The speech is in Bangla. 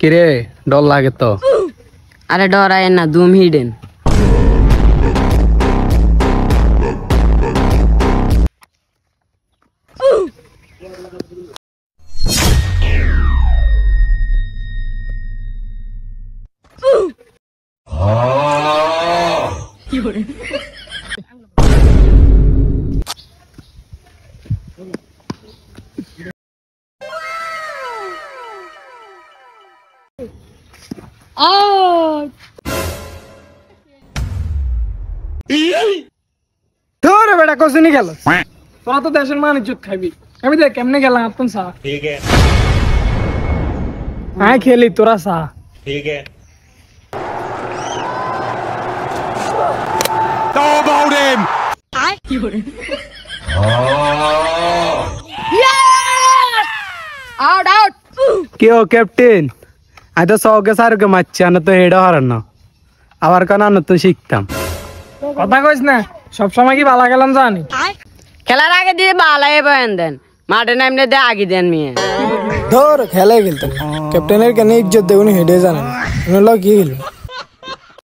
কিরে ডর লাগে তো? আরে ডরায় না, দুম হিডেন। ধরে বেটা কসুনি গেল, তোরা তো দেশের মান ইজ্জত খাবি। আমি দেখ কেমনে গেলাম আপন সা। ঠিক আছে হ্যাঁ খেলি তোরা সা। ঠিক আছে How about him? Out out. কি ও ক্যাপ্টেন, আই তো সৌকে সারকে মারছি না তো হেডা হারান না, আবার কেন নতুন শিখতাম। কথা কইস না, সবসময় কি বালা গেলাম জানি। খেলার আগে দিয়ে বালাই বয়ান দেন, মাঠে নামলে দিয়ে আগে দেন মিয়া। ধর খেলে খেলতেন, ক্যাপ্টেনের কেন ইজ্জত দেবনি হেডে জানেন কি খেলবে।